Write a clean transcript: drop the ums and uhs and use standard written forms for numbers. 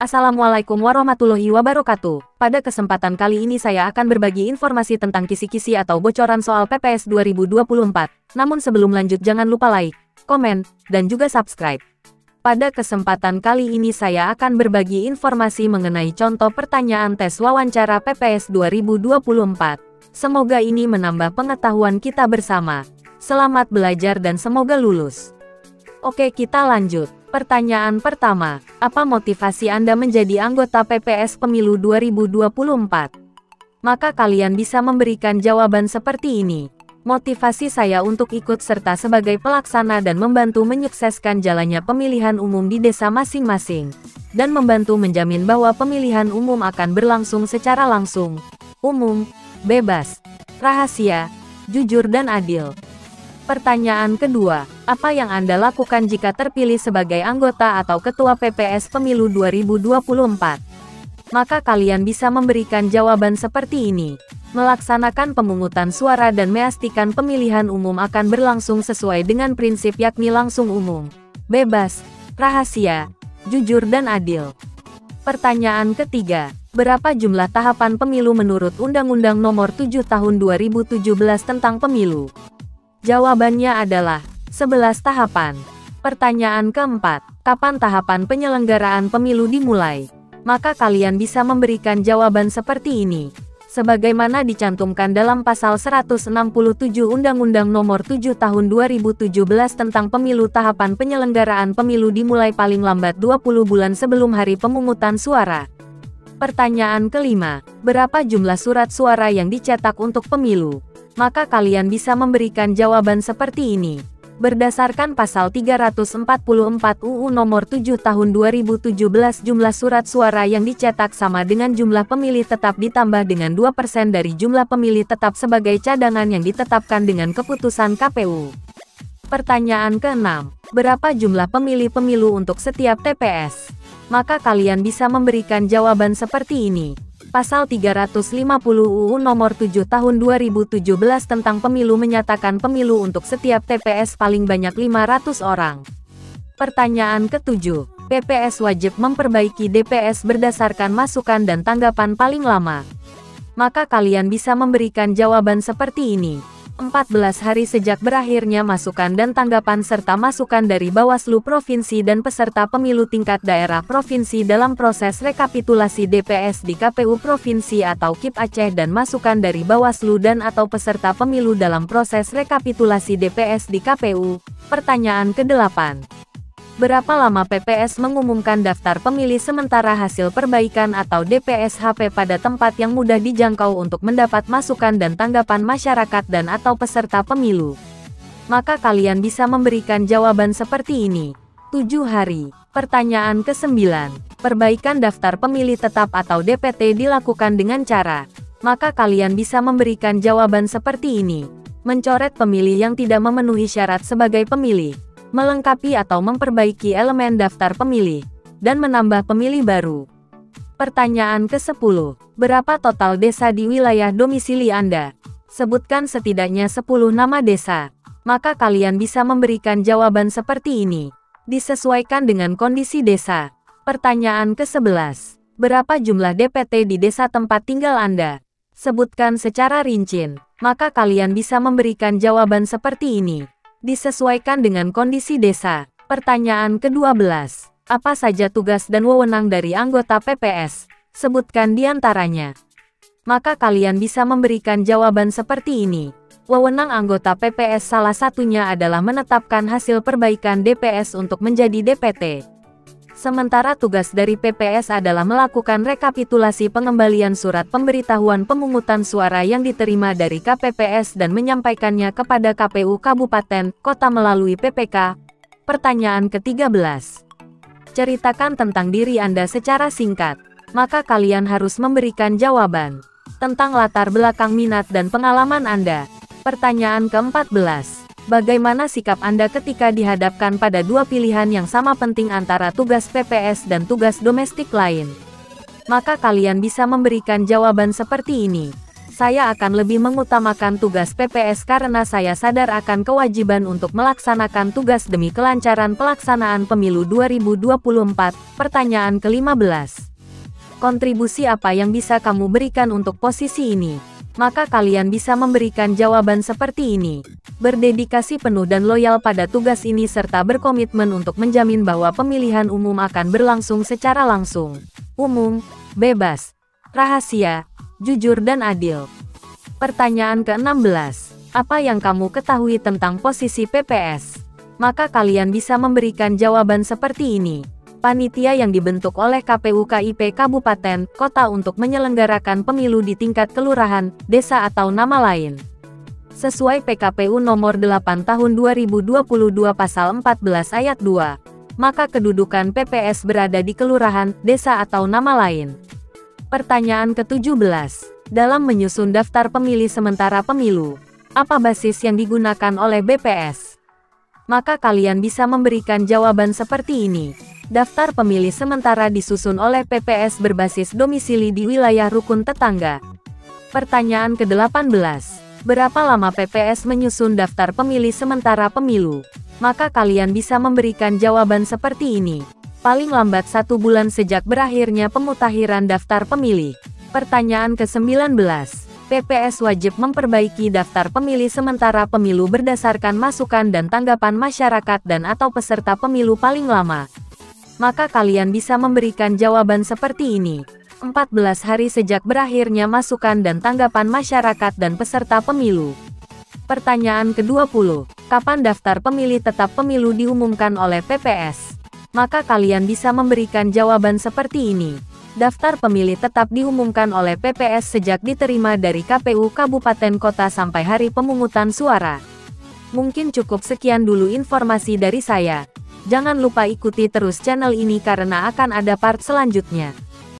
Assalamualaikum warahmatullahi wabarakatuh. Pada kesempatan kali ini saya akan berbagi informasi tentang kisi-kisi atau bocoran soal PPS 2024. Namun sebelum lanjut jangan lupa like, komen, dan juga subscribe. Pada kesempatan kali ini saya akan berbagi informasi mengenai contoh pertanyaan tes wawancara PPS 2024. Semoga ini menambah pengetahuan kita bersama. Selamat belajar dan semoga lulus. Oke, kita lanjut. Pertanyaan pertama, apa motivasi Anda menjadi anggota PPS Pemilu 2024? Maka kalian bisa memberikan jawaban seperti ini. Motivasi saya untuk ikut serta sebagai pelaksana dan membantu menyukseskan jalannya pemilihan umum di desa masing-masing. Dan membantu menjamin bahwa pemilihan umum akan berlangsung secara langsung, umum, bebas, rahasia, jujur dan adil. Pertanyaan kedua, apa yang Anda lakukan jika terpilih sebagai anggota atau ketua PPS Pemilu 2024? Maka kalian bisa memberikan jawaban seperti ini. Melaksanakan pemungutan suara dan memastikan pemilihan umum akan berlangsung sesuai dengan prinsip yakni langsung umum, bebas, rahasia, jujur dan adil. Pertanyaan ketiga, berapa jumlah tahapan pemilu menurut Undang-Undang Nomor 7 Tahun 2017 tentang Pemilu? Jawabannya adalah 11 tahapan. Pertanyaan keempat, kapan tahapan penyelenggaraan pemilu dimulai? Maka kalian bisa memberikan jawaban seperti ini. Sebagaimana dicantumkan dalam pasal 167 Undang-Undang Nomor 7 Tahun 2017 tentang Pemilu, tahapan penyelenggaraan pemilu dimulai paling lambat 20 bulan sebelum hari pemungutan suara. Pertanyaan kelima, berapa jumlah surat suara yang dicetak untuk pemilu? Maka kalian bisa memberikan jawaban seperti ini. Berdasarkan pasal 344 UU Nomor 7 Tahun 2017, jumlah surat suara yang dicetak sama dengan jumlah pemilih tetap ditambah dengan 2% dari jumlah pemilih tetap sebagai cadangan yang ditetapkan dengan keputusan KPU. Pertanyaan keenam, berapa jumlah pemilih pemilu untuk setiap TPS? Maka kalian bisa memberikan jawaban seperti ini. Pasal 350 UU Nomor 7 Tahun 2017 tentang Pemilu menyatakan pemilu untuk setiap TPS paling banyak 500 orang. Pertanyaan ketujuh, PPS wajib memperbaiki DPS berdasarkan masukan dan tanggapan paling lama. Maka kalian bisa memberikan jawaban seperti ini. 14 hari sejak berakhirnya masukan dan tanggapan serta masukan dari Bawaslu Provinsi dan peserta pemilu tingkat daerah provinsi dalam proses rekapitulasi DPS di KPU Provinsi atau KIP Aceh dan masukan dari Bawaslu dan atau peserta pemilu dalam proses rekapitulasi DPS di KPU. Pertanyaan ke-8. Berapa lama PPS mengumumkan daftar pemilih sementara hasil perbaikan atau DPS-HP pada tempat yang mudah dijangkau untuk mendapat masukan dan tanggapan masyarakat dan atau peserta pemilu? Maka kalian bisa memberikan jawaban seperti ini. 7 hari. Pertanyaan ke-9. Perbaikan daftar pemilih tetap atau DPT dilakukan dengan cara. Maka kalian bisa memberikan jawaban seperti ini. Mencoret pemilih yang tidak memenuhi syarat sebagai pemilih. Melengkapi atau memperbaiki elemen daftar pemilih, dan menambah pemilih baru. Pertanyaan ke-10. Berapa total desa di wilayah domisili Anda? Sebutkan setidaknya 10 nama desa. Maka kalian bisa memberikan jawaban seperti ini. Disesuaikan dengan kondisi desa. Pertanyaan ke-11. Berapa jumlah DPT di desa tempat tinggal Anda? Sebutkan secara rinci. Maka kalian bisa memberikan jawaban seperti ini. Disesuaikan dengan kondisi desa. Pertanyaan ke-12. Apa saja tugas dan wewenang dari anggota PPS? Sebutkan di antaranya. Maka kalian bisa memberikan jawaban seperti ini. Wewenang anggota PPS salah satunya adalah menetapkan hasil perbaikan DPS untuk menjadi DPT. Sementara tugas dari PPS adalah melakukan rekapitulasi pengembalian surat pemberitahuan pemungutan suara yang diterima dari KPPS dan menyampaikannya kepada KPU Kabupaten, Kota melalui PPK. Pertanyaan ke-13. Ceritakan tentang diri Anda secara singkat. Maka kalian harus memberikan jawaban tentang latar belakang minat dan pengalaman Anda. Pertanyaan ke-14. Bagaimana sikap Anda ketika dihadapkan pada dua pilihan yang sama penting antara tugas PPS dan tugas domestik lain? Maka kalian bisa memberikan jawaban seperti ini. Saya akan lebih mengutamakan tugas PPS karena saya sadar akan kewajiban untuk melaksanakan tugas demi kelancaran pelaksanaan pemilu 2024. Pertanyaan ke-15. Kontribusi apa yang bisa kamu berikan untuk posisi ini? Maka kalian bisa memberikan jawaban seperti ini. Berdedikasi penuh dan loyal pada tugas ini serta berkomitmen untuk menjamin bahwa pemilihan umum akan berlangsung secara langsung, umum, bebas, rahasia, jujur dan adil. Pertanyaan ke-16. Apa yang kamu ketahui tentang posisi PPS? Maka kalian bisa memberikan jawaban seperti ini. Panitia yang dibentuk oleh KPU KIP Kabupaten, Kota untuk menyelenggarakan pemilu di tingkat kelurahan, desa atau nama lain. Sesuai PKPU nomor 8 tahun 2022 pasal 14 ayat 2. Maka kedudukan PPS berada di kelurahan, desa atau nama lain. Pertanyaan ke-17. Dalam menyusun daftar pemilih sementara pemilu, apa basis yang digunakan oleh BPS? Maka kalian bisa memberikan jawaban seperti ini. Daftar pemilih sementara disusun oleh PPS berbasis domisili di wilayah rukun tetangga. Pertanyaan ke-18. Berapa lama PPS menyusun daftar pemilih sementara pemilu? Maka kalian bisa memberikan jawaban seperti ini. Paling lambat 1 bulan sejak berakhirnya pemutakhiran daftar pemilih. Pertanyaan ke-19. PPS wajib memperbaiki daftar pemilih sementara pemilu berdasarkan masukan dan tanggapan masyarakat dan atau peserta pemilu paling lama. Maka kalian bisa memberikan jawaban seperti ini. 14 hari sejak berakhirnya masukan dan tanggapan masyarakat dan peserta pemilu. Pertanyaan ke-20. Kapan daftar pemilih tetap pemilu diumumkan oleh PPS? Maka kalian bisa memberikan jawaban seperti ini. Daftar pemilih tetap diumumkan oleh PPS sejak diterima dari KPU Kabupaten Kota sampai hari pemungutan suara. Mungkin cukup sekian dulu informasi dari saya. Jangan lupa ikuti terus channel ini karena akan ada part selanjutnya.